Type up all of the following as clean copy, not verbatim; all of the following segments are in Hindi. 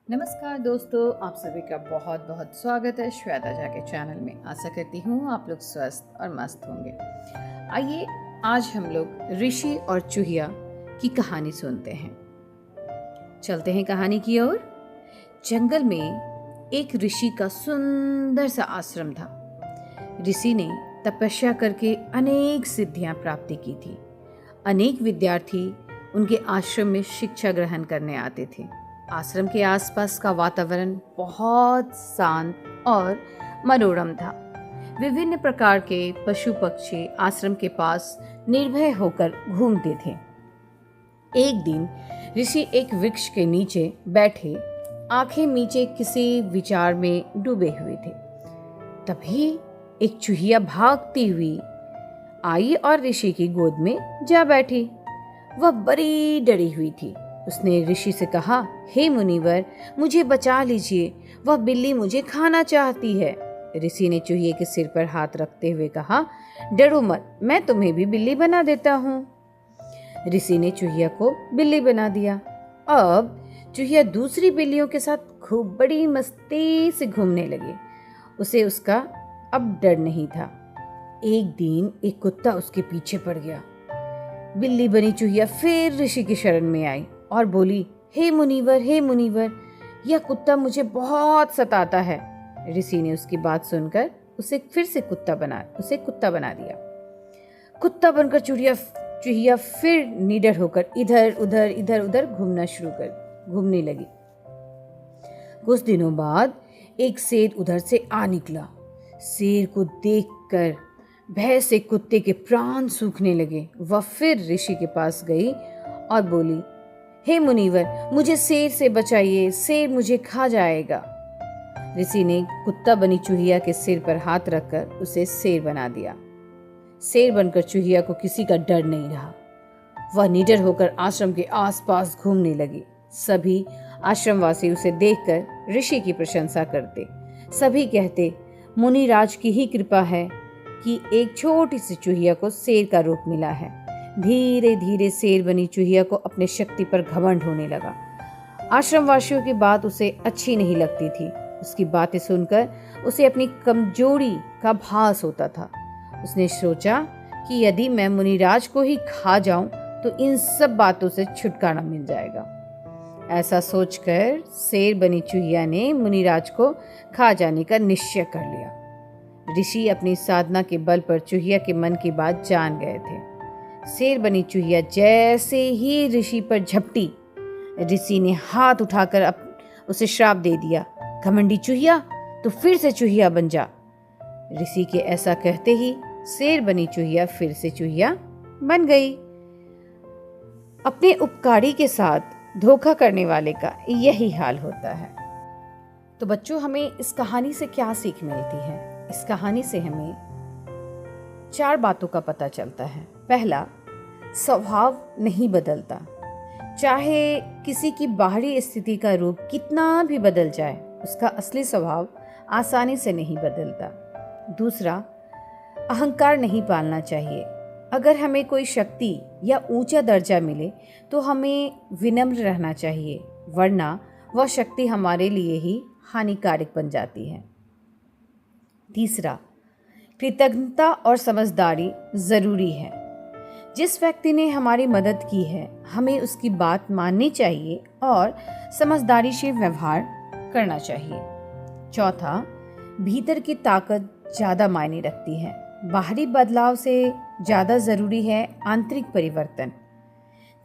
नमस्कार दोस्तों, आप सभी का बहुत बहुत स्वागत है श्वेता झा के चैनल में। आशा करती हूँ आप लोग स्वस्थ और मस्त होंगे। आइए आज हम लोग ऋषि और चूहिया की कहानी सुनते हैं। चलते हैं कहानी की ओर। जंगल में एक ऋषि का सुंदर सा आश्रम था। ऋषि ने तपस्या करके अनेक सिद्धियां प्राप्त की थी। अनेक विद्यार्थी उनके आश्रम में शिक्षा ग्रहण करने आते थे। आश्रम के आसपास का वातावरण बहुत शांत और मनोरम था। विभिन्न प्रकार के पशु पक्षी आश्रम के पास निर्भय होकर घूमते थे। एक दिन ऋषि एक वृक्ष के नीचे बैठे आंखें मीचे किसी विचार में डूबे हुए थे। तभी एक चूहिया भागती हुई आई और ऋषि की गोद में जा बैठी। वह बड़ी डरी हुई थी। उसने ऋषि से कहा, हे मुनिवर, मुझे बचा लीजिए, वह बिल्ली मुझे खाना चाहती है। ऋषि ने चूहिए के सिर पर हाथ रखते हुए कहा, डरो मत, मैं तुम्हें भी बिल्ली बना देता हूँ। ऋषि ने चूहिया को बिल्ली बना दिया। अब चूहिया दूसरी बिल्लियों के साथ खूब बड़ी मस्ती से घूमने लगी। उसे उसका अब डर नहीं था। एक दिन एक कुत्ता उसके पीछे पड़ गया। बिल्ली बनी चूहिया फिर ऋषि की शरण में आई और बोली, हे मुनिवर, यह कुत्ता मुझे बहुत सताता है। ऋषि ने उसकी बात सुनकर उसे फिर से कुत्ता बना दिया। कुत्ता बनकर चूहिया फिर निडर होकर इधर उधर घूमने लगी। कुछ दिनों बाद एक शेर उधर से आ निकला। शेर को देखकर भय से कुत्ते के प्राण सूखने लगे। वह फिर ऋषि के पास गई और बोली, हे मुनिवर, मुझे शेर से बचाइए, शेर मुझे खा जाएगा। ऋषि ने कुत्ता बनी चूहिया के सिर पर हाथ रखकर उसे शेर बना दिया। शेर बनकर चूहिया को किसी का डर नहीं रहा। वह निडर होकर आश्रम के आसपास घूमने लगी। सभी आश्रमवासी उसे देखकर ऋषि की प्रशंसा करते। सभी कहते, मुनिराज की ही कृपा है कि एक छोटी सी चूहिया को शेर का रूप मिला है। धीरे धीरे शेर बनी चूहिया को अपने शक्ति पर घमंड होने लगा। आश्रमवासियों की बात उसे अच्छी नहीं लगती थी। उसकी बातें सुनकर उसे अपनी कमजोरी का भास होता था। उसने सोचा कि यदि मैं मुनिराज को ही खा जाऊं तो इन सब बातों से छुटकारा मिल जाएगा। ऐसा सोचकर शेर बनी चूहिया ने मुनिराज को खा जाने का निश्चय कर लिया। ऋषि अपनी साधना के बल पर चूहिया के मन की बात जान गए थे। शेर बनी चूहिया जैसे ही ऋषि पर झपटी, ऋषि ने हाथ उठाकर उसे श्राप दे दिया, घमंडी चूहिया, तो फिर से चूहिया बन जा। ऋषि के ऐसा कहते ही शेर बनी चूहिया फिर से चूहिया बन गई। अपने उपकारी के साथ धोखा करने वाले का यही हाल होता है। तो बच्चों, हमें इस कहानी से क्या सीख मिलती है? इस कहानी से हमें 4 बातों का पता चलता है। पहला, स्वभाव नहीं बदलता। चाहे किसी की बाहरी स्थिति का रूप कितना भी बदल जाए, उसका असली स्वभाव आसानी से नहीं बदलता। दूसरा, अहंकार नहीं पालना चाहिए। अगर हमें कोई शक्ति या ऊंचा दर्जा मिले तो हमें विनम्र रहना चाहिए, वरना वह शक्ति हमारे लिए ही हानिकारक बन जाती है। तीसरा, कृतज्ञता और समझदारी जरूरी है। जिस व्यक्ति ने हमारी मदद की है, हमें उसकी बात माननी चाहिए और समझदारी से व्यवहार करना चाहिए। चौथा, भीतर की ताकत ज़्यादा मायने रखती है। बाहरी बदलाव से ज़्यादा ज़रूरी है आंतरिक परिवर्तन।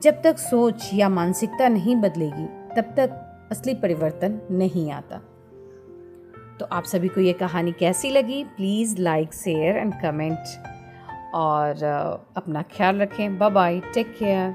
जब तक सोच या मानसिकता नहीं बदलेगी, तब तक असली परिवर्तन नहीं आता। तो आप सभी को ये कहानी कैसी लगी? Please like, share and comment और अपना ख्याल रखें। Bye bye, take care.